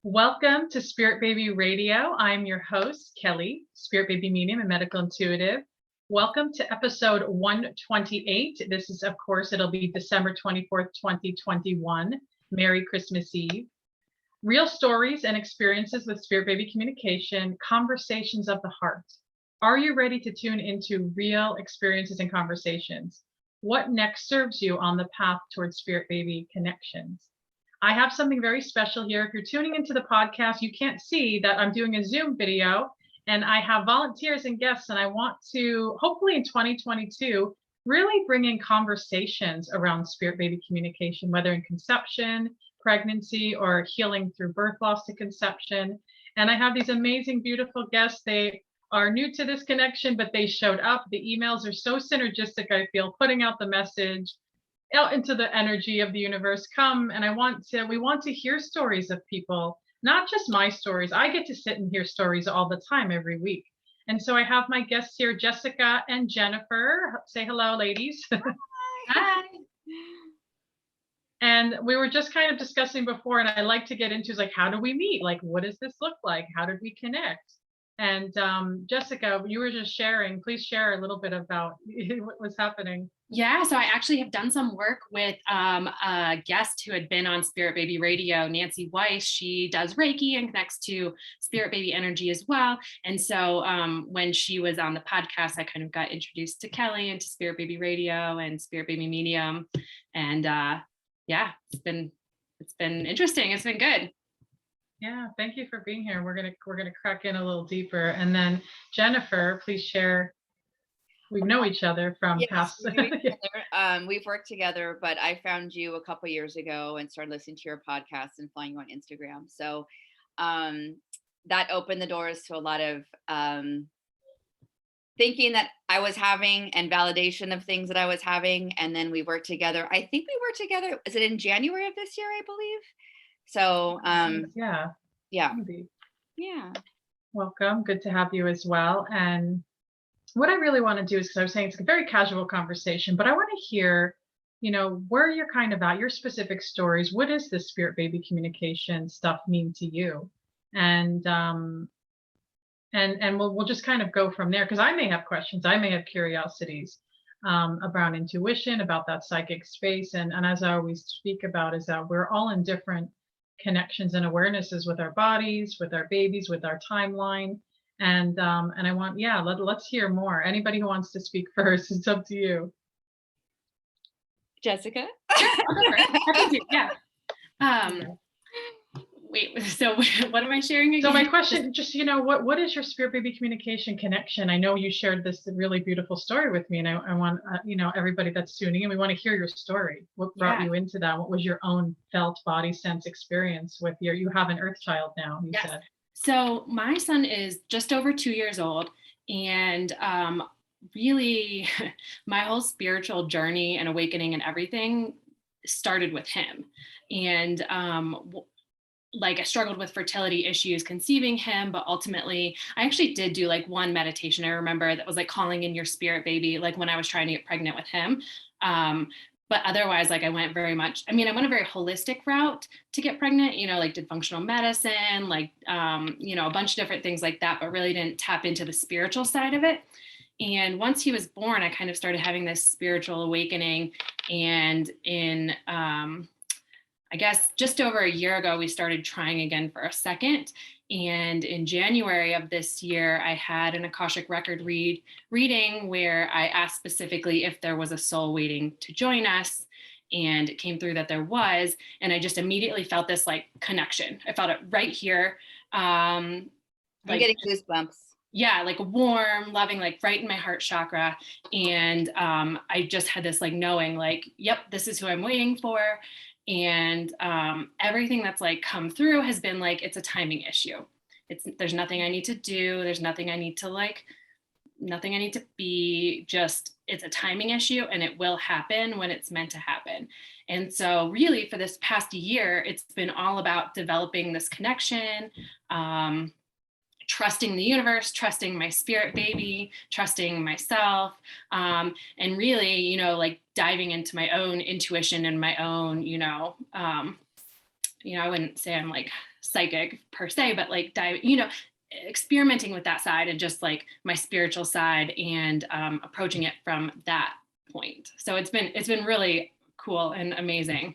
Welcome to Spirit Baby Radio. I'm your host, Kelly, Spirit Baby Medium and Medical Intuitive. Welcome to episode 128. This is, of course, it'll be December 24th, 2021. Merry Christmas Eve. Real stories and experiences with Spirit Baby communication, conversations of the heart. Are you ready to tune into real experiences and conversations? What next serves you on the path towards Spirit Baby connections? I have something very special here. If you're tuning into the podcast, you can't see that I'm doing a Zoom video and I have volunteers and guests, and I want to, hopefully in 2022, really bring in conversations around Spirit Baby communication, whether in conception, pregnancy, or healing through birth loss to conception. And I have these amazing, beautiful guests. They are new to this connection, but they showed up. The emails are so synergistic, I feel, putting out the message out into the energy of the universe. Come, and we want to hear stories of people, not just my stories. I get to sit and hear stories all the time every week. And so I have my guests here, Jessica and Jennifer. Say hello, ladies. Hi. And we were just kind of discussing before, and I like to get into is like, how do we meet? Like, what does this look like? How did we connect? And Jessica, you were just sharing, please share a little bit about what was happening. Yeah, so I actually have done some work with a guest who had been on Spirit Baby Radio, Nancy Weiss. She does Reiki and connects to Spirit Baby energy as well. And so when she was on the podcast, I kind of got introduced to Kelly and to Spirit Baby Radio and Spirit Baby Medium. And yeah, it's been interesting. It's been good. Yeah, thank you for being here. We're gonna crack in a little deeper, and then Jennifer, please share. We know each other from past. We've worked together, but I found you a couple years ago and started listening to your podcast and following you on Instagram. So that opened the doors to a lot of thinking that I was having and validation of things that I was having. And then we worked together. I think we worked together. Is it in January of this year, I believe? So yeah. Welcome. Good to have you as well. And what I really want to do is, because I was saying it's a very casual conversation, but I want to hear, where you're kind of at, your specific stories. What does this Spirit Baby communication stuff mean to you? And we'll just kind of go from there, because I may have questions, I may have curiosities around intuition, about that psychic space. And as I always speak about, is that we're all in different connections and awarenesses with our bodies, with our babies, with our timeline. And I want, let's hear more. Anybody who wants to speak first, it's up to you. Jessica? Yeah. Wait, so what am I sharing again? So my question, just, what is your Spirit Baby communication connection? I know you shared this really beautiful story with me, and I want, everybody that's tuning in, we want to hear your story. What brought you into that? What was your own felt body sense experience with you have an Earth child now, you said. So my son is just over 2 years old, and really my whole spiritual journey and awakening and everything started with him. And I struggled with fertility issues conceiving him, but ultimately I actually did do one meditation. I remember that was calling in your spirit baby, when I was trying to get pregnant with him. But otherwise, I went very much, I went a very holistic route to get pregnant, did functional medicine, a bunch of different things like that, but really didn't tap into the spiritual side of it. And once he was born, I kind of started having this spiritual awakening. And in, I guess just over a year ago, we started trying again for a second. And in January of this year, I had an Akashic record reading where I asked specifically if there was a soul waiting to join us. And it came through that there was. And I just immediately felt this connection. I felt it right here. I'm getting goosebumps. Yeah, warm, loving, right in my heart chakra. And I just had this knowing, yep, this is who I'm waiting for. And everything that's come through has been it's a timing issue. There's nothing I need to do. There's nothing I need to nothing I need to be, just it's a timing issue, and it will happen when it's meant to happen. And so really for this past year, it's been all about developing this connection, trusting the universe, trusting my spirit baby, trusting myself, and really, diving into my own intuition and my own, I wouldn't say I'm like psychic per se, but like, experimenting with that side and just like my spiritual side and approaching it from that point. So it's been really cool and amazing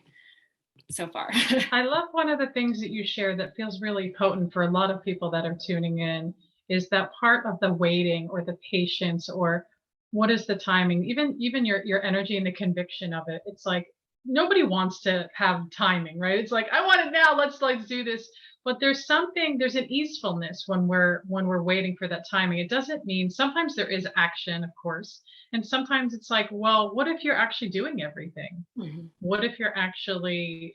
so far. I love one of the things that you share that feels really potent for a lot of people that are tuning in is that part of the waiting or the patience or what is the timing, even your energy and the conviction of it. It's like nobody wants to have timing, right? It's like I want it now, let's do this. But there's an easefulness when we're waiting for that timing. It doesn't mean sometimes there is action, of course, and sometimes it's like, well, what if you're actually doing everything? Mm-hmm. What if you're actually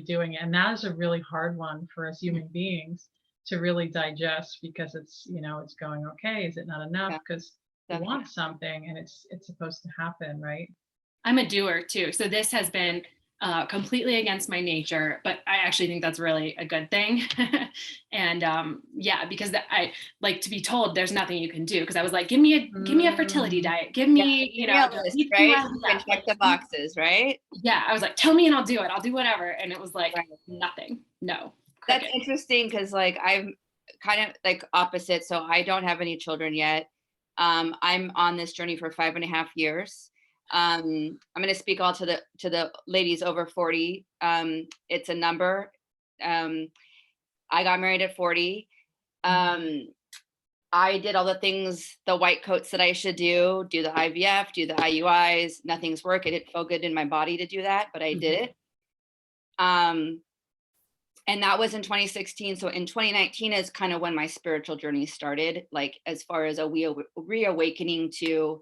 doing it? And that is a really hard one for us human beings to really digest because it's it's going, okay, is it not enough? Because you want something and it's supposed to happen, right? I'm a doer too, so this has been completely against my nature, but I actually think that's really a good thing. And because I like to be told there's nothing you can do, because I was like, give me a fertility diet, give me a list, right? You can check the boxes, right? Yeah, I was like, tell me and I'll do it, I'll do whatever. And it was like nothing. No. That's interesting, because like I'm kind of like opposite, so I don't have any children yet. I'm on this journey for 5.5 years. I'm going to speak all to the ladies over 40. It's a number. I got married at 40. I did all the things, the white coats that I should do the IVF, do the IUIs. Nothing's work. It didn't feel good in my body to do that, but I did it. And that was in 2016. So in 2019 is kind of when my spiritual journey started, like as far as a reawakening to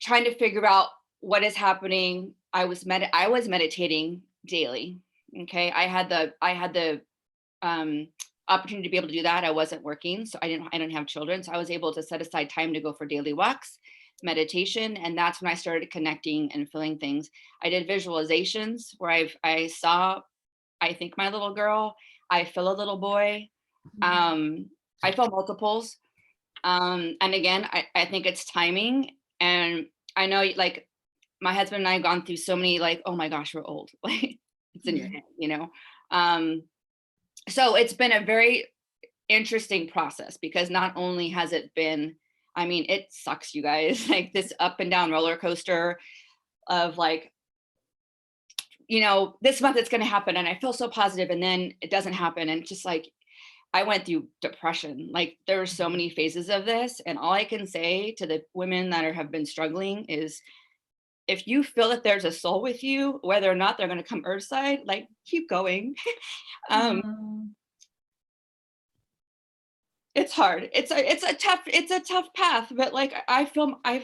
trying to figure out what is happening. I was meditating daily. Okay. I had the opportunity to be able to do that. I wasn't working, so I didn't have children. So I was able to set aside time to go for daily walks, meditation. And that's when I started connecting and feeling things. I did visualizations where I saw, I think, my little girl, I feel a little boy. I feel multiples. And again, I think it's timing. And I know, like, my husband and I have gone through so many, like, oh my gosh, we're old. Like, it's in your head, So it's been a very interesting process, because not only has it been, I mean, it sucks, you guys, like this up and down roller coaster of like, this month it's going to happen and I feel so positive, and then it doesn't happen. And just like, I went through depression. Like, there are so many phases of this. And all I can say to the women that have been struggling is, if you feel that there's a soul with you, whether or not they're going to come earthside, like, keep going. It's hard. It's a tough path, but like, I feel at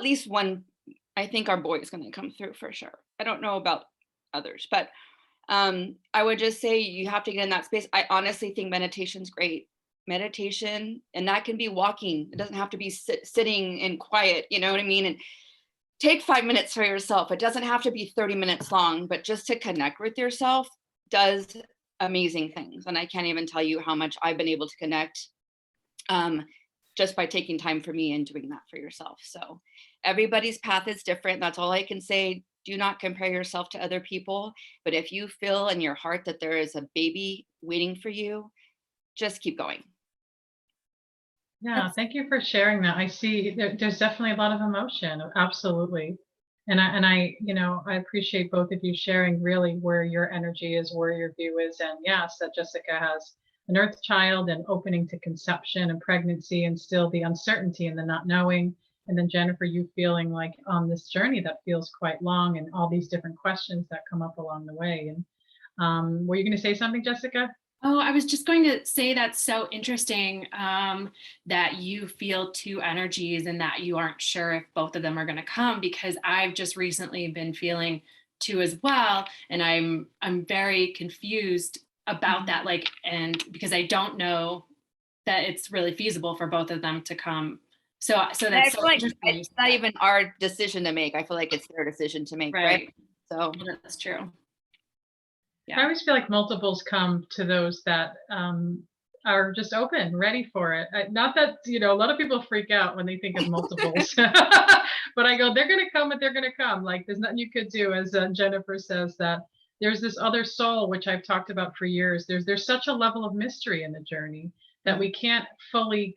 least one, I think our boy is going to come through for sure. I don't know about others, but I would just say you have to get in that space. I honestly think meditation's great. Meditation, and that can be walking. It doesn't have to be sitting in quiet, you know what I mean? And take 5 minutes for yourself. It doesn't have to be 30 minutes long, but just to connect with yourself does amazing things. And I can't even tell you how much I've been able to connect just by taking time for me and doing that for yourself. So everybody's path is different. That's all I can say. Do not compare yourself to other people. But if you feel in your heart that there is a baby waiting for you, just keep going. Yeah, thank you for sharing that. I see there's definitely a lot of emotion. Absolutely. And I appreciate both of you sharing really where your energy is, where your view is. And yes, that Jessica has an earth child and opening to conception and pregnancy and still the uncertainty and the not knowing. And then Jennifer, you feeling like on this journey that feels quite long and all these different questions that come up along the way. And were you going to say something, Jessica? Oh, I was just going to say that's so interesting that you feel two energies and that you aren't sure if both of them are going to come, because I've just recently been feeling two as well. And I'm very confused about that, like, and because I don't know that it's really feasible for both of them to come. So that's so like, it's not even our decision to make. I feel like it's their decision to make, right? So that's true. Yeah. I always feel like multiples come to those that are just open, ready for it. Not that, a lot of people freak out when they think of multiples, but I go, they're going to come, but they're going to come. Like there's nothing you could do, as Jennifer says, that there's this other soul, which I've talked about for years. There's such a level of mystery in the journey that we can't fully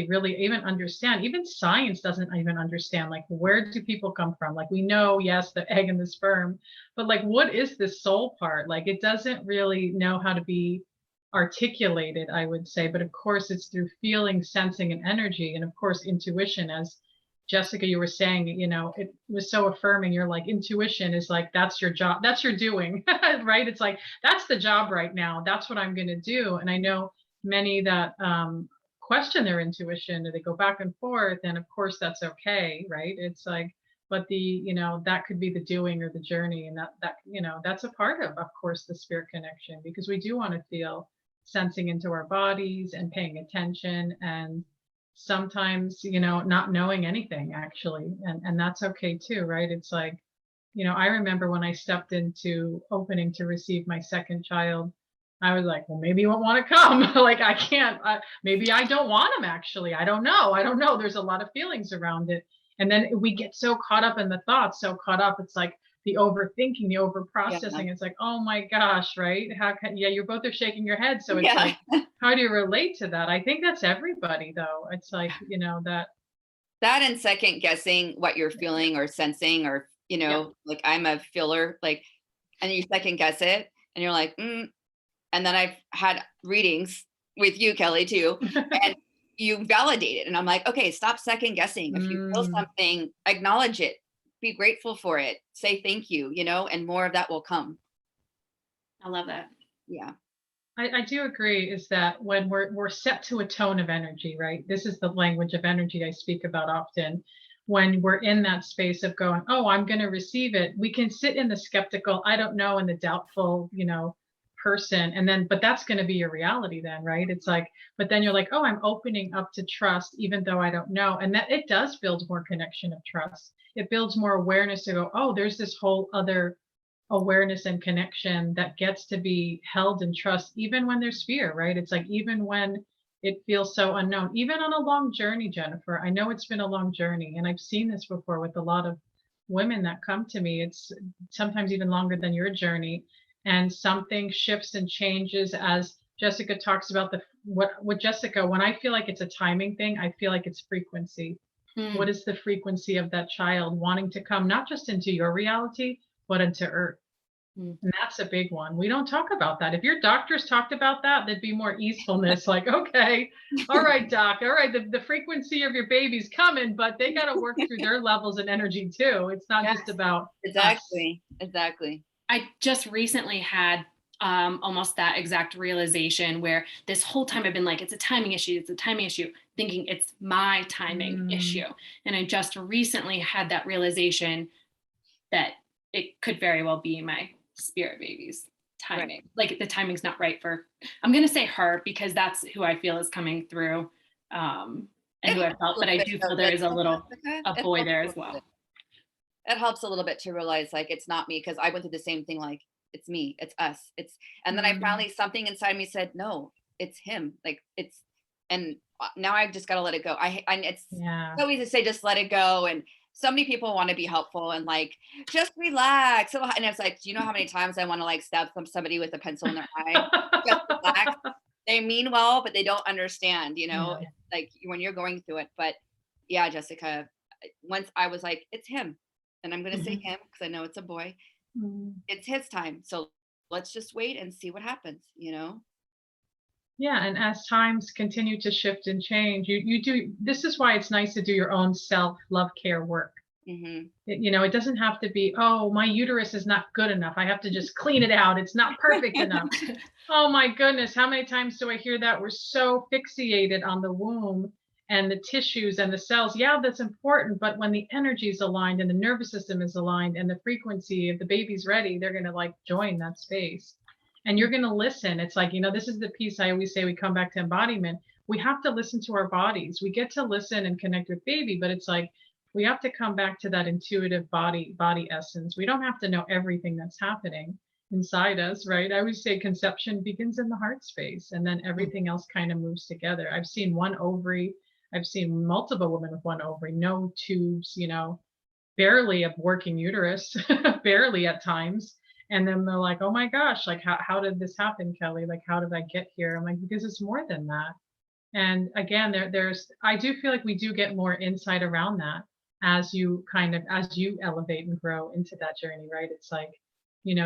really even understand. Even science doesn't even understand, like, where do people come from? Like, we know, yes, the egg and the sperm, but like, what is this soul part? Like, it doesn't really know how to be articulated, I would say. But of course, it's through feeling, sensing, and energy, and of course intuition. As Jessica, you were saying, it was so affirming. You're like, intuition is like, that's your job, that's your doing. Right? It's like, that's the job right now, that's what I'm going to do. And I know many that question their intuition, or they go back and forth, and of course that's okay, right? It's like, but that could be the doing or the journey, and that's a part of course, the spirit connection, because we do want to feel, sensing into our bodies and paying attention, and sometimes not knowing anything actually, and that's okay too, right? It's like, I remember when I stepped into opening to receive my second child, I was like, well, maybe you won't want to come. Like, I can't, maybe I don't want him actually. I don't know. There's a lot of feelings around it. And then we get so caught up in the thoughts, so caught up. It's like the overthinking, the over processing. Yeah. It's like, oh my gosh, right? You both are shaking your head. So it's like, how do you relate to that? I think that's everybody though. It's like, that and second guessing what you're feeling or sensing, or, like I'm a feeler, like, and you second guess it and you're like, And then I've had readings with you, Kelly, too. And you validate it. And I'm like, okay, stop second guessing. If you feel something, acknowledge it, be grateful for it, say thank you, and more of that will come. I love that. Yeah. I do agree, is that when we're set to a tone of energy, right? This is the language of energy I speak about often. When we're in that space of going, oh, I'm going to receive it, we can sit in the skeptical, I don't know, and the doubtful, person, and then, but that's going to be your reality then, right? It's like, but then you're like, oh, I'm opening up to trust, even though I don't know. And that it does build more connection of trust. It builds more awareness to go, oh, there's this whole other awareness and connection that gets to be held in trust, even when there's fear, right? It's like, even when it feels so unknown, even on a long journey, Jennifer, I know it's been a long journey, and I've seen this before with a lot of women that come to me. It's sometimes even longer than your journey, and something shifts and changes, as Jessica talks about. What Jessica, when I feel like it's a timing thing, I feel like it's frequency. What is the frequency of that child wanting to come, not just into your reality, but into Earth? And that's a big one. We don't talk about that. If your doctors talked about that, there'd be more easefulness. Like, okay, all right, doc, all right, the frequency of your baby's coming, but they got to work through their levels and energy too. It's not just about exactly. I just recently had almost that exact realization, where this whole time I've been like, it's a timing issue, thinking it's my timing issue. And I just recently had that realization that it could very well be my spirit baby's timing. Right. Like, the timing's not right for, I'm going to say her, because that's who I feel is coming through, and who I felt, but I do feel there is a boy there as well. It helps a little bit to realize, like, it's not me, because I went through the same thing, like, it's me, it's us, and then I finally, something inside me said, no, it's him, like, and now I've just got to let it go. It's so easy to say, just let it go, and so many people want to be helpful and like, just relax, and it's like, do you know how many times I want to like stab somebody with a pencil in their eye? Just relax. They mean well, but they don't understand, like, when you're going through it. But yeah, Jessica, once I was like, it's him. And I'm going to say him because I know it's a boy. It's his time. So let's just wait and see what happens, Yeah. And as times continue to shift and change, you do, this is why it's nice to do your own self-love care work. It doesn't have to be, oh, my uterus is not good enough, I have to just clean it out, it's not perfect enough. Oh my goodness, how many times do I hear that? We're so fixated on the womb and the tissues and the cells. Yeah, that's important. But when the energy is aligned and the nervous system is aligned and the frequency, if the baby's ready, they're going to like join that space. And you're going to listen. It's like, this is the piece I always say, we come back to embodiment. We have to listen to our bodies. We get to listen and connect with baby, but it's like, we have to come back to that intuitive body essence. We don't have to know everything that's happening. inside us, right? I always say conception begins in the heart space, and then everything else kind of moves together. I've seen one ovary, I've seen multiple women with one ovary, no tubes, barely a working uterus, barely at times. And then they're like, oh my gosh, like, how did this happen, Kelly? Like, how did I get here? I'm like, because it's more than that. And again, I do feel like we do get more insight around that as you elevate and grow into that journey, right? It's like,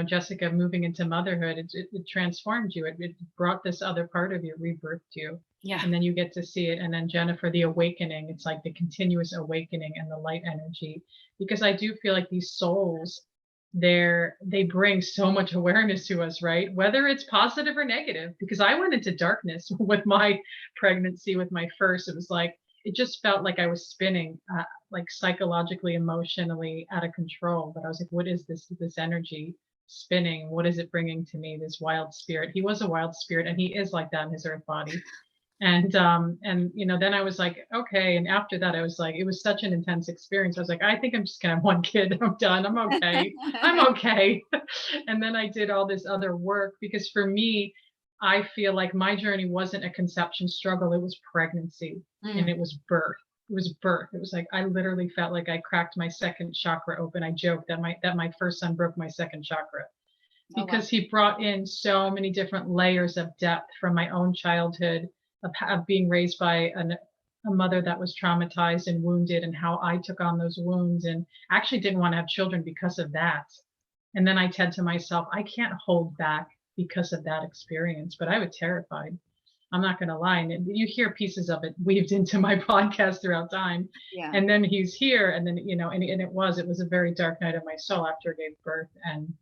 Jessica moving into motherhood, it transformed you. It brought this other part of you, rebirthed you. Yeah. And then you get to see it. And then Jennifer, the awakening, it's like the continuous awakening and the light energy. Because I do feel like these souls, they bring so much awareness to us, right? Whether it's positive or negative, because I went into darkness with my pregnancy, with my first. It was like, it just felt like I was spinning, like psychologically, emotionally out of control. But I was like, what is this energy spinning? What is it bringing to me? This wild spirit. He was a wild spirit, and he is like that in his earth body. And then I was like, okay. And after that, I was like, it was such an intense experience. I was like, I think I'm just gonna have one kid. I'm done. I'm okay. I'm okay. And then I did all this other work, because for me, I feel like my journey wasn't a conception struggle. It was pregnancy, and it was birth. It was birth. It was like, I literally felt like I cracked my second chakra open. I joked that my first son broke my second chakra, because he brought in so many different layers of depth from my own childhood, of being raised by a mother that was traumatized and wounded, and how I took on those wounds and actually didn't want to have children because of that. And then I said to myself, I can't hold back because of that experience. But I was terrified. I'm not going to lie. And you hear pieces of it weaved into my podcast throughout time. Yeah. And then he's here. And then, and it was a very dark night of my soul after I gave birth. And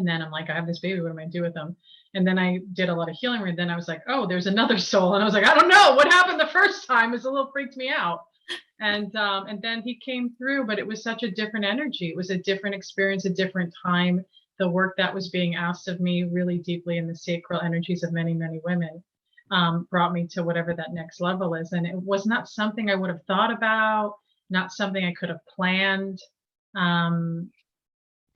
then I'm like, I have this baby. What am I going to do with him? And then I did a lot of healing. And then I was like, oh, there's another soul. And I was like, I don't know what happened the first time. It's a little freaked me out. And then he came through, but it was such a different energy. It was a different experience, a different time. The work that was being asked of me really deeply in the sacral energies of many, many women brought me to whatever that next level is. And it was not something I would have thought about, not something I could have planned.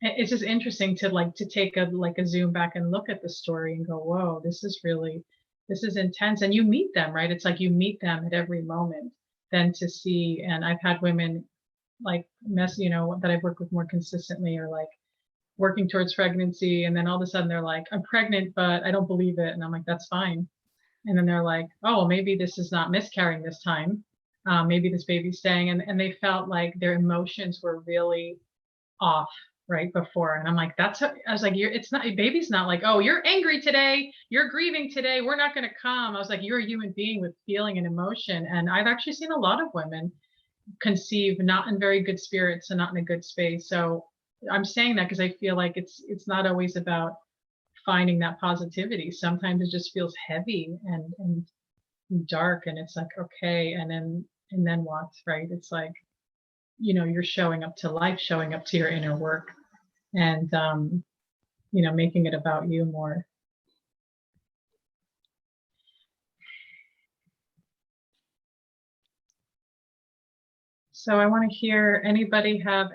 It's just interesting to take a zoom back and look at the story and go, whoa, this is intense. And you meet them, right? It's like you meet them at every moment. Then to see, and I've had women that I've worked with more consistently, or like working towards pregnancy, and then all of a sudden they're like, I'm pregnant, but I don't believe it. And I'm like, that's fine. And then they're like, oh, maybe this is not miscarrying this time. Maybe this baby's staying. And they felt like their emotions were really off right before. And I'm like, I was like, it's not, baby's not like, oh, you're angry today, you're grieving today, we're not going to come. I was like, you're a human being with feeling and emotion. And I've actually seen a lot of women conceive not in very good spirits and not in a good space. So I'm saying that because I feel like it's not always about finding that positivity. Sometimes it just feels heavy and dark, and it's like, okay, and then what, right? It's like, you're showing up to life, showing up to your inner work, and making it about you more. So I want to hear, anybody have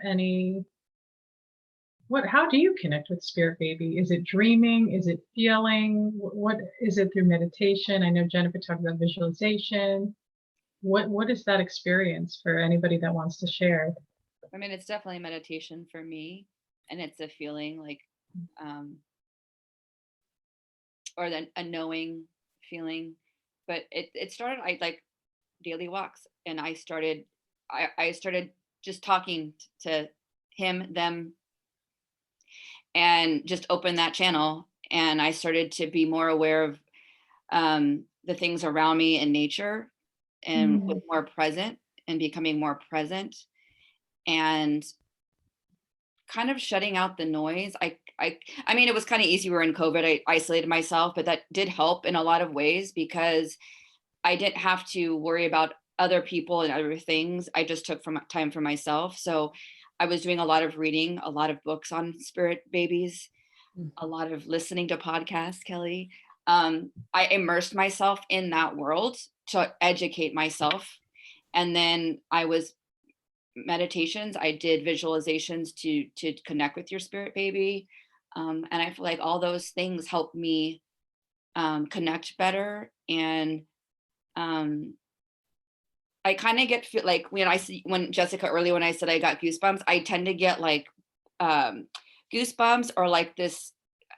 how do you connect with spirit baby? Is it dreaming? Is it feeling? What is it, through meditation? I know Jennifer talked about visualization. What is that experience for anybody that wants to share? I mean, it's definitely meditation for me, and it's a feeling like, or then a knowing feeling. But it started, I like daily walks, and I started just talking to him, them, and just open that channel. And I started to be more aware of the things around me in nature, and was more present, and becoming more present, and kind of shutting out the noise. I mean, it was kind of easy. We were in COVID. I isolated myself, but that did help in a lot of ways, because I didn't have to worry about other people and other things. I just took time for myself. So I was doing a lot of reading, a lot of books on spirit babies, a lot of listening to podcasts, Kelly. I immersed myself in that world to educate myself. And then I was meditations. I did visualizations to connect with your spirit baby. And I feel like all those things help me connect better. And I kind of get like when Jessica earlier, when I said I got goosebumps, I tend to get like goosebumps, or like this,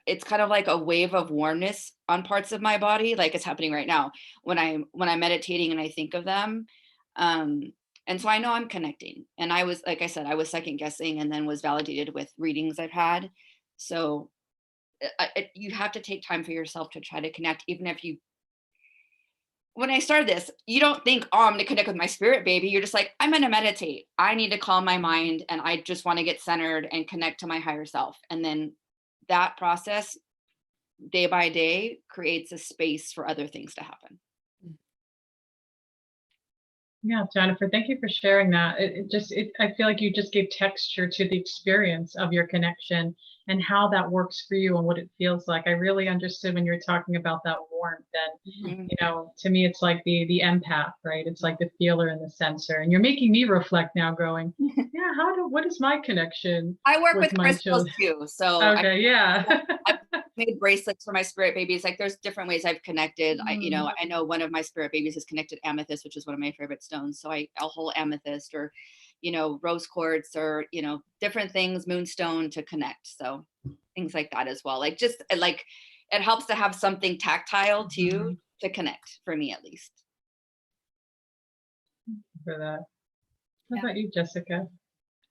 it's kind of like a wave of warmness on parts of my body, like it's happening right now when I'm meditating and I think of them. And so I know I'm connecting. And I was, like I said, I was second guessing, and then was validated with readings I've had. So you have to take time for yourself to try to connect, even if you, when I started this, you don't think, oh, I'm going to connect with my spirit baby. You're just like, I'm going to meditate. I need to calm my mind, and I just want to get centered and connect to my higher self. And then that process, day by day, creates a space for other things to happen. Yeah, Jennifer, thank you for sharing that. I feel like you just gave texture to the experience of your connection and how that works for you and what it feels like. I really understood when you were talking about that warmth. And, to me, it's like the empath, right? It's like the feeler and the sensor. And you're making me reflect now, going, yeah, what is my connection? I work with my crystals children? too. So Okay, yeah. I've made bracelets for my spirit babies. Like, there's different ways I've connected. I know one of my spirit babies has connected amethyst, which is one of my favorite stones. So I'll hold amethyst, or, rose quartz, or, different things, moonstone, to connect. So things like that as well. Like, just like, it helps to have something tactile too, to connect, for me at least. For that. How about you, Jessica?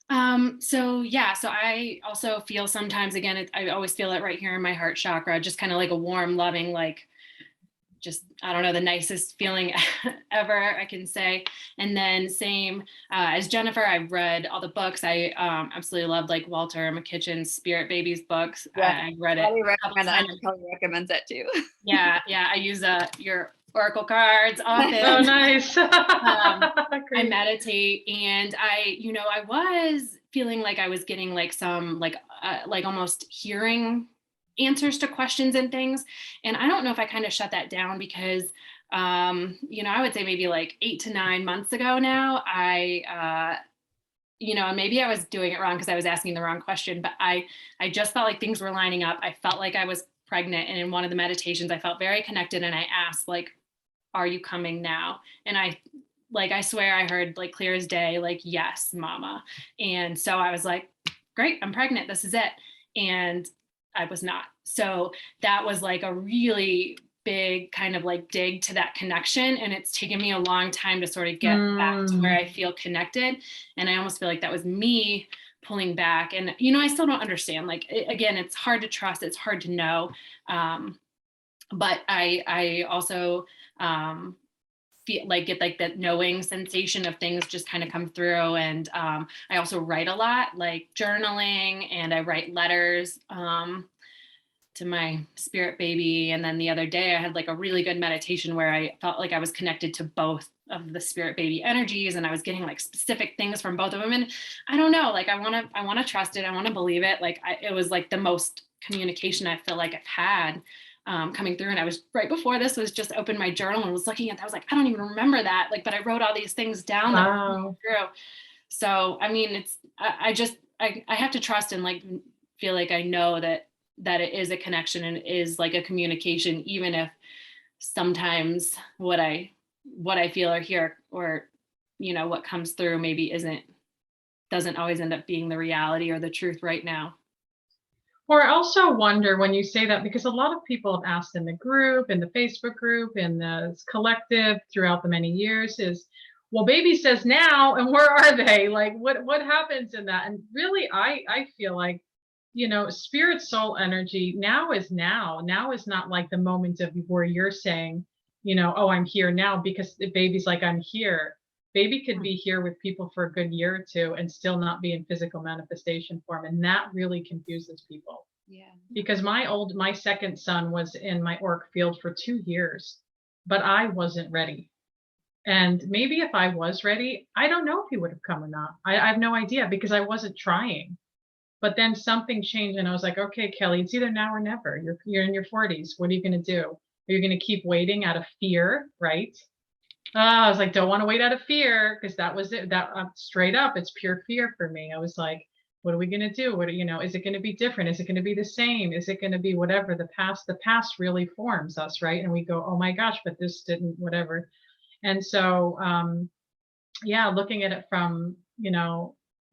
So I also feel sometimes, again, I always feel it right here in my heart chakra, just kind of like a warm, loving, like, just, I don't know, the nicest feeling ever, I can say. And then same as Jennifer, I've read all the books. I absolutely love, like, Walter McKitchen's Spirit Babies books. Yeah, I've read it. I recommend that. I know Kelly recommends it too. Yeah. I use your oracle cards often. Oh, nice. I meditate, and I was feeling like I was getting like some like almost hearing answers to questions and things. And I don't know if I kind of shut that down because, I would say maybe like 8 to 9 months ago now, and maybe I was doing it wrong because I was asking the wrong question, but I just felt like things were lining up. I felt like I was pregnant. And in one of the meditations, I felt very connected, and I asked, like, are you coming now? And I swear I heard, like, clear as day, like, yes, mama. And so I was like, great, I'm pregnant. This is it. And I was not. So that was like a really big kind of like dig to that connection. And it's taken me a long time to sort of get back to where I feel connected. And I almost feel like that was me pulling back. And, I still don't understand. Like, again, it's hard to trust. It's hard to know. But I also feel like get like that knowing sensation of things just kind of come through. And I also write a lot, like journaling, and I write letters to my spirit baby. And then the other day I had like a really good meditation where I felt like I was connected to both of the spirit baby energies, and I was getting like specific things from both of them. And I don't know, like, I want to trust it. I want to believe it. Like, it was like the most communication I feel like I've had coming through. And I was, right before this, was just opened my journal and was looking at that. I was like, I don't even remember that. Like, but I wrote all these things down that were coming through. So, I mean, I have to trust and like feel like I know that it is a connection and is like a communication, even if sometimes what I feel or hear, or, what comes through maybe doesn't always end up being the reality or the truth right now. Or I also wonder when you say that, because a lot of people have asked in the group, in the Facebook group, in the collective throughout the many years is, well, baby says now, and where are they? Like, what happens in that? And really, I feel like, spirit soul energy now is now. Now is not like the moment of where you're saying, oh, I'm here now, because the baby's like, I'm here. Baby could be here with people for a good year or two and still not be in physical manifestation form. And that really confuses people. Yeah. Because my second son was in my auric field for 2 years, but I wasn't ready. And maybe if I was ready, I don't know if he would have come or not. I have no idea, because I wasn't trying. But then something changed, and I was like, okay, Kelly, it's either now or never. You're in your 40s. What are you going to do? Are you going to keep waiting out of fear, right? I was like, don't want to wait out of fear, because that was it. That straight up, it's pure fear for me. I was like, what are we going to do? Is it going to be different? Is it going to be the same? Is it going to be whatever? The past really forms us, right? And we go, oh my gosh, but this didn't, whatever. And so, yeah, looking at it from,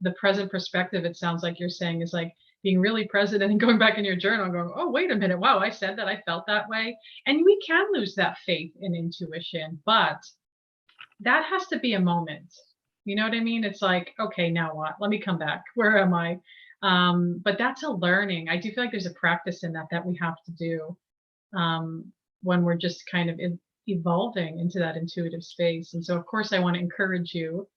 the present perspective, it sounds like you're saying is like being really present and going back in your journal and going, oh, wait a minute. Wow, I said that, I felt that way. And we can lose that faith in intuition, but that has to be a moment. You know what I mean? It's like, okay, now what? Let me come back. Where am I? But that's a learning. I do feel like there's a practice in that we have to do when we're just kind of evolving into that intuitive space. And so, of course, I want to encourage you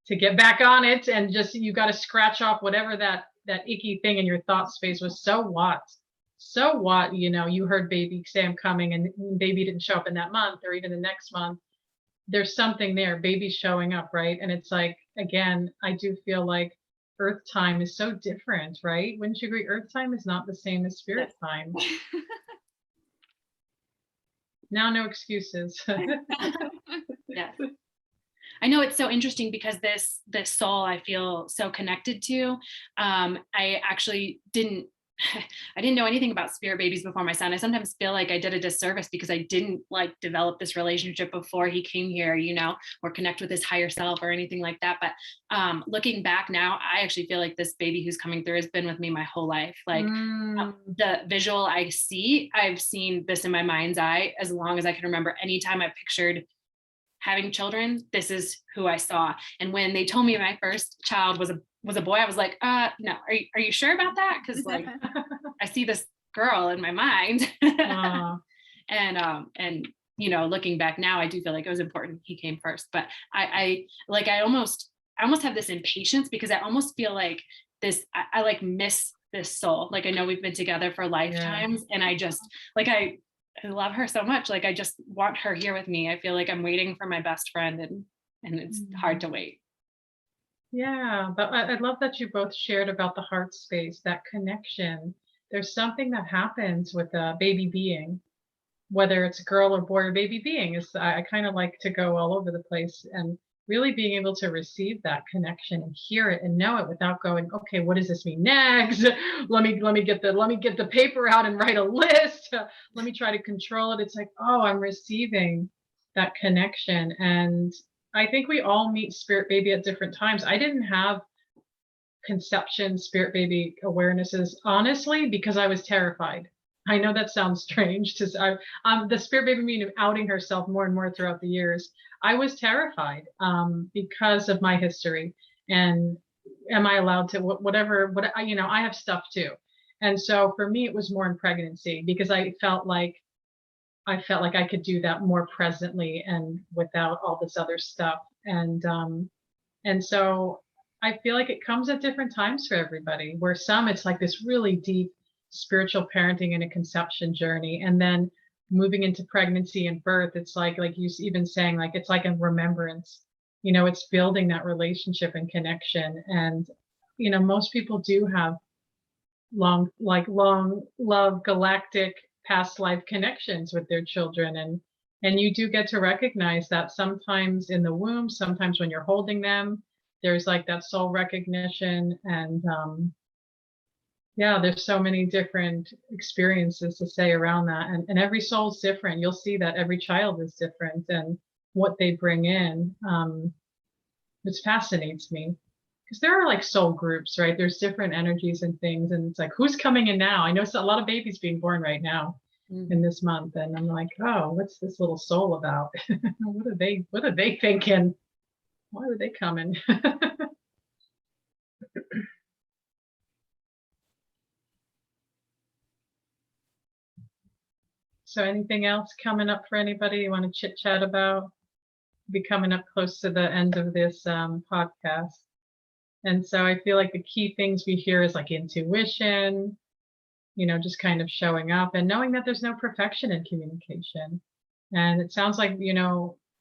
to get back on it, and just, you got to scratch off whatever that icky thing in your thought space was. So what, you heard baby say I'm coming, and baby didn't show up in that month or even the next month. There's something there, baby's showing up, right? And it's like, again, I do feel like earth time is so different, right? Wouldn't you agree? Earth time is not the same as spirit time. Now, no excuses. Yes. I know it's so interesting because this soul I feel so connected to. I actually didn't know anything about spirit babies before my son. I sometimes feel like I did a disservice because I didn't develop this relationship before he came here, or connect with his higher self or anything like that. But looking back now, I actually feel like this baby who's coming through has been with me my whole life. The visual I've seen this in my mind's eye as long as I can remember. Anytime I pictured having children, this is who I saw. And when they told me my first child was a boy, I was like, no, are you sure about that? Because I see this girl in my mind. And looking back now, I do feel like it was important he came first. But I almost have this impatience because I almost feel like this, I miss this soul. I know we've been together for lifetimes, and I just I love her so much. I just want her here with me. I feel like I'm waiting for my best friend, and it's hard to wait. Yeah, but I love that you both shared about the heart space, that connection. There's something that happens with a baby being, whether it's a girl or boy or baby being. I kind of like to go all over the place, and really being able to receive that connection and hear it and know it without going, okay, what does this mean next? Let me get the paper out and write a list. Let me try to control it. It's like, oh, I'm receiving that connection. And I think we all meet spirit baby at different times. I didn't have conception spirit baby awarenesses, honestly, because I was terrified. I know that sounds strange to say. The spirit baby meaning outing herself more and more throughout the years. I was terrified because of my history. And am I allowed to I have stuff too. And so for me, it was more in pregnancy because I felt like I could do that more presently and without all this other stuff. And so I feel like it comes at different times for everybody, where some it's like this really deep spiritual parenting and a conception journey. And then moving into pregnancy and birth, it's like you even saying, it's like a remembrance, it's building that relationship and connection. And, most people do have long love, galactic past life connections with their children. And you do get to recognize that sometimes in the womb, sometimes when you're holding them, there's that soul recognition. And, yeah, there's so many different experiences to say around that. And every soul's different. You'll see that every child is different and what they bring in, which fascinates me. Because there are soul groups, right? There's different energies and things. And it's who's coming in now? I know a lot of babies being born right now in this month. And I'm like, oh, what's this little soul about? What are they thinking? Why are they coming? So anything else coming up for anybody you want to chit chat about? Be coming up close to the end of this podcast. And so I feel like the key things we hear is intuition, just kind of showing up and knowing that there's no perfection in communication. And it sounds like,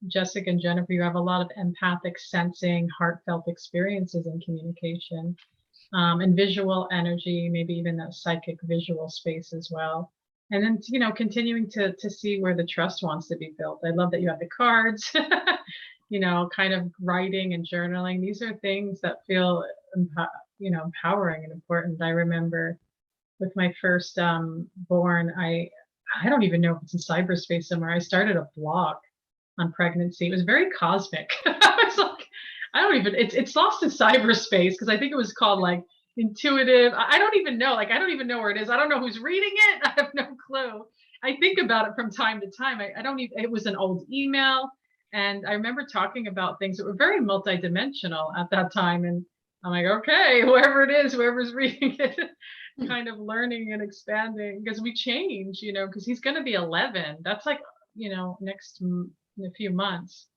Jessica and Jennifer, you have a lot of empathic sensing, heartfelt experiences in communication, and visual energy, maybe even that psychic visual space as well. And then, continuing to see where the trust wants to be built. I love that you have the cards, kind of writing and journaling. These are things that feel, empowering and important. I remember with my first born, I don't even know if it's in cyberspace somewhere. I started a blog on pregnancy. It was very cosmic. I was like, I don't even, it's lost in cyberspace because I think it was called like intuitive. I don't even know. Like, I don't even know where it is. I don't know who's reading it. I have no clue. I think about it from time to time. I don't even, it was an old email. And I remember talking about things that were very multidimensional at that time. And I'm like, okay, whoever it is, whoever's reading it, kind of learning and expanding because we change, because he's going to be 11. That's like, next in a few months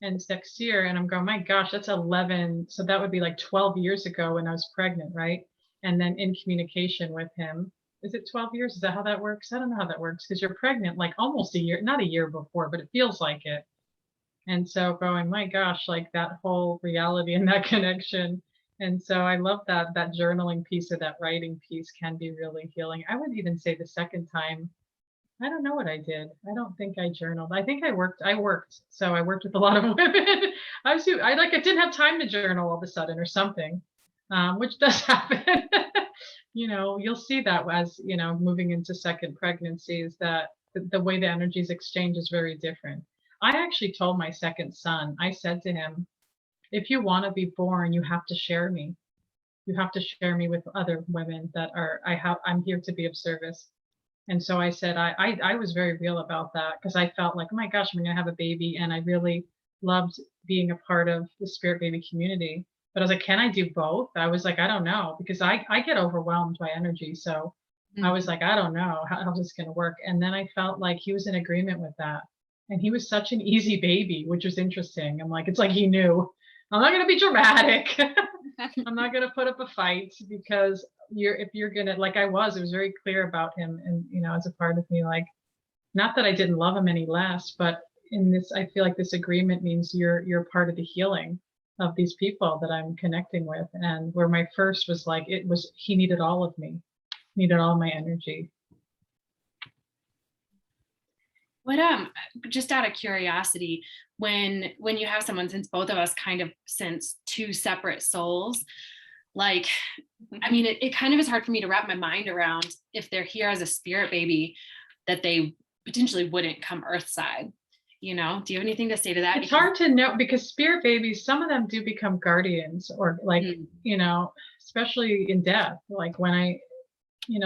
and it's next year. And I'm going, my gosh, that's 11. So that would be like 12 years ago when I was pregnant, right? And then in communication with him. Is it 12 years? Is that how that works? I don't know how that works because you're pregnant like almost a year, not a year before, but it feels like it. And so going, my gosh, like that whole reality and that connection. And so I love that journaling piece or that writing piece can be really healing. I would even say the second time, I don't know what I did. I don't think I journaled. I think I worked. So I worked with a lot of women. I didn't have time to journal all of a sudden or something, which does happen. You'll see that as, moving into second pregnancies, that the way the energies exchange is very different. I actually told my second son, I said to him, if you want to be born, you have to share me. You have to share me with other women that I'm here to be of service. And so I said, I was very real about that because I felt like, oh my gosh, I'm going to have a baby. And I really loved being a part of the Spirit Baby community. But I was like, can I do both? I was like, I don't know, because I get overwhelmed by energy. So I was like, I don't know how this is going to work. And then I felt like he was in agreement with that. And he was such an easy baby, which was interesting. I'm like, it's like he knew. I'm not going to be dramatic. I'm not going to put up a fight because if you're going to, like I was, it was very clear about him. And, as a part of me, like, not that I didn't love him any less, but in this, I feel like this agreement means you're part of the healing of these people that I'm connecting with. And where my first was like, he needed all of me, needed all my energy. What just out of curiosity, when you have someone, since both of us kind of sense two separate souls, like, I mean, it kind of is hard for me to wrap my mind around if they're here as a spirit baby, that they potentially wouldn't come earthside. Do you have anything to say to that? It's hard to know because spirit babies, some of them do become guardians or like, especially in death. Like when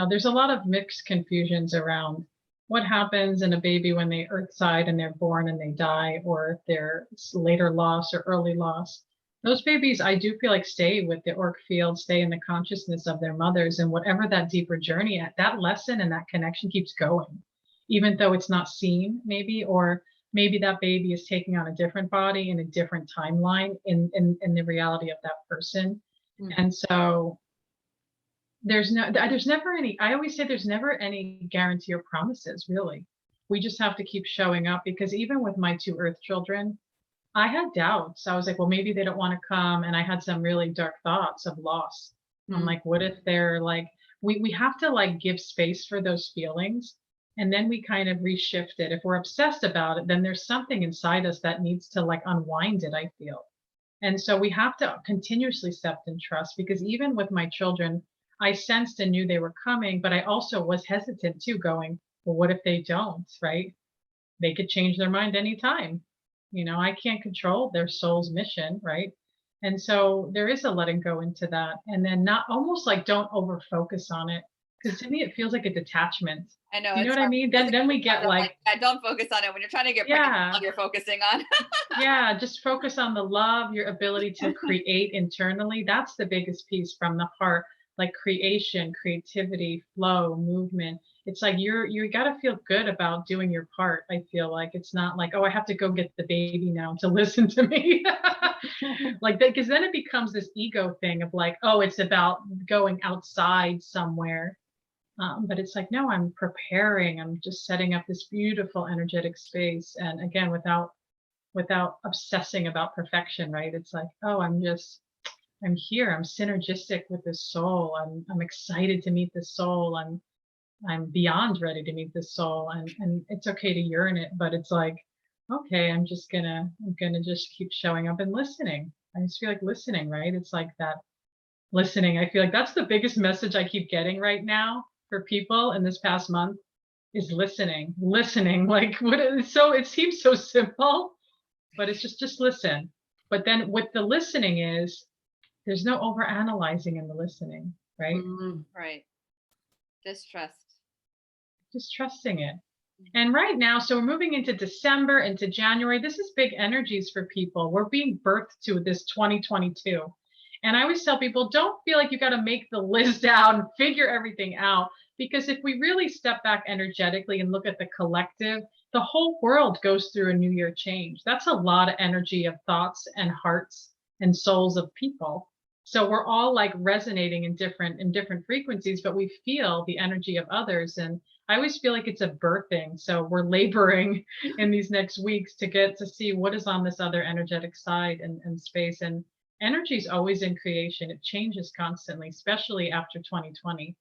there's a lot of mixed confusions around what happens in a baby when they earthside and they're born and they die, or if they're later loss or early loss. Those babies, I do feel like stay with the auric field, stay in the consciousness of their mothers, and whatever that deeper journey at, that lesson and that connection keeps going, even though it's not seen maybe, or maybe that baby is taking on a different body in a different timeline in the reality of that person. Mm-hmm. And so there's never any, I always say there's never any guarantee or promises, really. We just have to keep showing up, because even with my two earth children, I had doubts. I was like, well, maybe they don't want to come. And I had some really dark thoughts of loss. Mm-hmm. I'm like, what if they're like, we have to like give space for those feelings. And then we kind of reshift it. If we're obsessed about it, then there's something inside us that needs to like unwind it, I feel. And so we have to continuously accept and trust, because even with my children, I sensed and knew they were coming, but I also was hesitant too, going, well, what if they don't, right? They could change their mind anytime. I can't control their soul's mission, right? And so there is a letting go into that. And then not almost like don't over focus on it. Because to me, it feels like a detachment. I know. You know what I mean? Then we get like, don't focus on it when you're trying to get pregnant. You're focusing on. Yeah, just focus on the love, your ability to create internally. That's the biggest piece from the heart, like creation, creativity, flow, movement. It's like you got to feel good about doing your part. I feel like it's not like, oh, I have to go get the baby now to listen to me. Like that, because then it becomes this ego thing of like, oh, it's about going outside somewhere. But it's like, no, I'm preparing. I'm just setting up this beautiful energetic space. And again, without obsessing about perfection, right? It's like, oh, I'm here. I'm synergistic with this soul. I'm excited to meet this soul. I'm beyond ready to meet this soul. And it's okay to yearn it, but it's like, okay, I'm gonna just keep showing up and listening. I just feel like listening, right? It's like that listening. I feel like that's the biggest message I keep getting right now for people in this past month is listening. Like what is so, it seems so simple, but it's just listen. But then with the listening is there's no over analyzing in the listening, right? Right. Distrust. Just trusting it. And right now, so we're moving into December, into January. This is big energies for people. We're being birthed to this 2022. And I always tell people, don't feel like you got to make the list out and figure everything out. Because if we really step back energetically and look at the collective, the whole world goes through a new year change. That's a lot of energy of thoughts and hearts and souls of people. So we're all like resonating in different frequencies, but we feel the energy of others. And I always feel like it's a birthing. So we're laboring in these next weeks to get to see what is on this other energetic side and space. And energy is always in creation. It changes constantly, especially after 2020.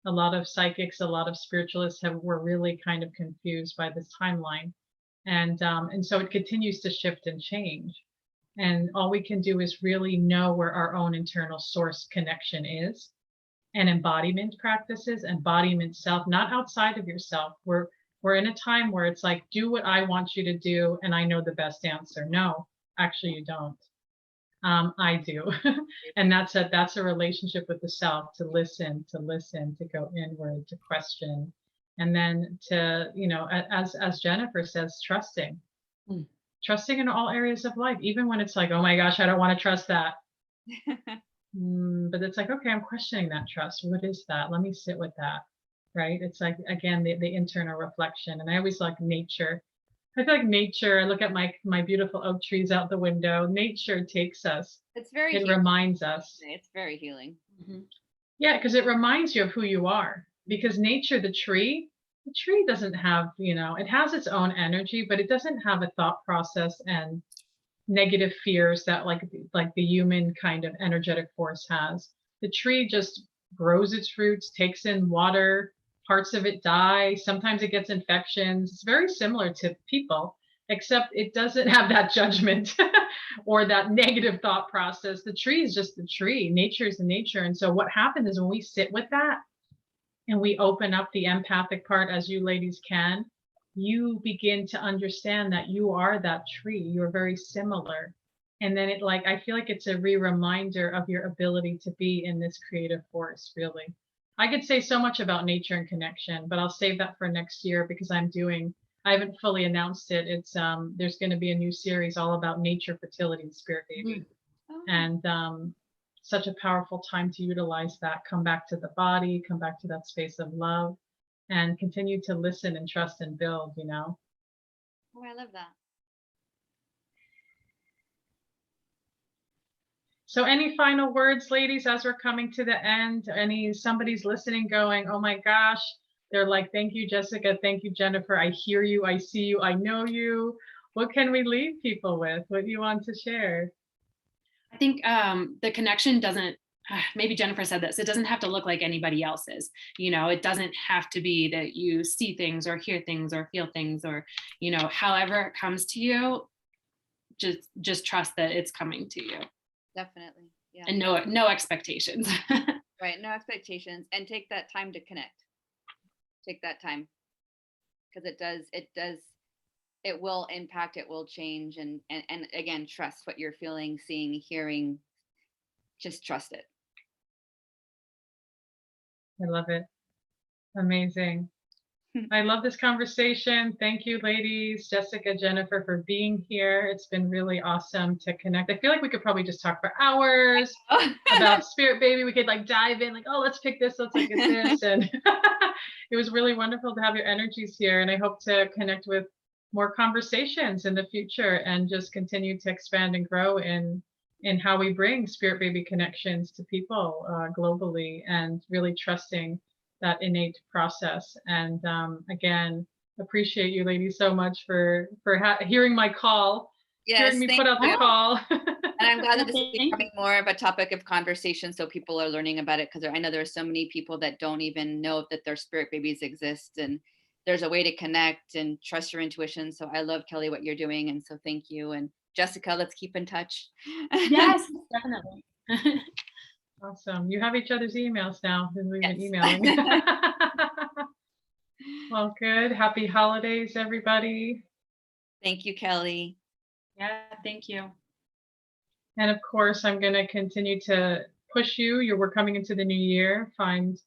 A lot of psychics, a lot of spiritualists were really kind of confused by this timeline. And so it continues to shift and change. And all we can do is really know where our own internal source connection is, and embodiment practices, embodiment self, not outside of yourself. We're in a time where it's like, do what I want you to do, and I know the best answer. No, actually you don't. I do. And that's a relationship with the self, to listen, to go inward, to question. And then to, as Jennifer says, trusting. Trusting in all areas of life, even when it's like, oh my gosh, I don't want to trust that. But it's like, okay, I'm questioning that trust. What is that? Let me sit with that. Right. It's like, again, the internal reflection. And I always like nature. I feel like nature, I look at my beautiful oak trees out the window. Nature takes us. It's very It healing. reminds us. It's very healing. Yeah, because it reminds you of who you are. Because nature, the tree doesn't have, it has its own energy, but it doesn't have a thought process and negative fears that like the human kind of energetic force has. The tree just grows its roots, takes in water, parts of it die, sometimes it gets infections. It's very similar to people, except it doesn't have that judgment or that negative thought process. The tree is just the tree. Nature is the nature. And so what happens is when we sit with that and we open up the empathic part, as you ladies can, you begin to understand that you are that tree. You're very similar. And then I feel like it's a reminder of your ability to be in this creative force, really. I could say so much about nature and connection, but I'll save that for next year because I haven't fully announced it. It's there's going to be a new series all about nature, fertility, and spirit baby. And such a powerful time to utilize that, come back to the body, come back to that space of love, and continue to listen and trust and build, Oh, I love that. So any final words, ladies, as we're coming to the end? Somebody's listening going, oh my gosh, they're like, thank you, Jessica. Thank you, Jennifer. I hear you. I see you. I know you. What can we leave people with? What do you want to share? I think the connection doesn't, maybe Jennifer said this, it doesn't have to look like anybody else's. It doesn't have to be that you see things or hear things or feel things or, however it comes to you, just trust that it's coming to you. Definitely. Yeah. And no expectations. Right. No expectations. And take that time to connect. Take that time. Because it will impact, it will change. And again, trust what you're feeling, seeing, hearing. Just trust it. I love it. Amazing. I love this conversation. Thank you, ladies, Jessica, Jennifer, for being here. It's been really awesome to connect. I feel like we could probably just talk for hours about Spirit Baby. We could dive in, oh, let's pick this, let's look at this. And it was really wonderful to have your energies here. And I hope to connect with more conversations in the future and just continue to expand and grow in how we bring Spirit Baby connections to people globally, and really trusting that innate process. And again, appreciate you ladies so much for hearing my call, hearing me put out the call. And I'm glad that this is becoming more of a topic of conversation, so people are learning about it, because I know there are so many people that don't even know that their spirit babies exist, and there's a way to connect and trust your intuition. So I love, Kelly, what you're doing, and so thank you. And Jessica, let's keep in touch. Yes, definitely. Awesome. You have each other's emails now because we've been Yes. emailing. Well, good. Happy holidays, everybody. Thank you, Kelly. Yeah, thank you. And of course, I'm going to continue to push you. We're coming into the new year. Find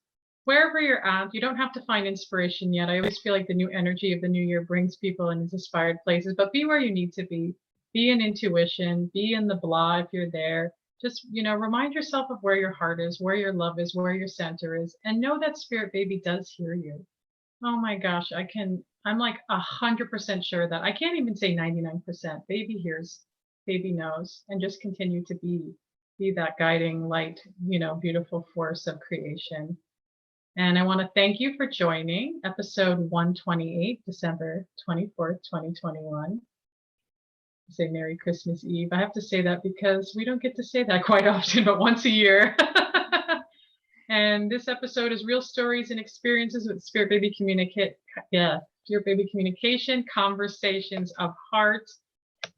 wherever you're at. You don't have to find inspiration yet. I always feel like the new energy of the new year brings people in inspired places, but be where you need to be. Be in intuition, be in the blah if you're there. Just, remind yourself of where your heart is, where your love is, where your center is, and know that Spirit Baby does hear you. Oh my gosh, I'm like 100% sure that I can't even say 99%. Baby hears, baby knows, and just continue to be that guiding light, beautiful force of creation. And I want to thank you for joining episode 128, December 24th, 2021. Say Merry Christmas Eve. I have to say that because we don't get to say that quite often, but once a year. And this episode is real stories and experiences with Spirit Baby Spirit Baby communication, conversations of heart.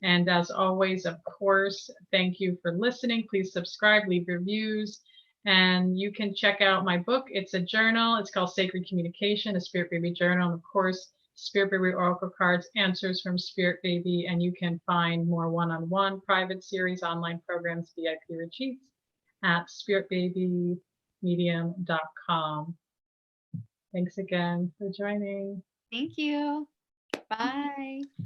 And as always, of course, thank you for listening. Please subscribe, leave reviews, and you can check out my book. It's a journal. It's called Sacred Communication, a Spirit Baby journal. And of course, Spirit Baby Oracle cards, answers from Spirit Baby, and you can find more one-on-one private series, online programs, VIP retreats at spiritbabymedium.com. Thanks again for joining. Thank you. Bye.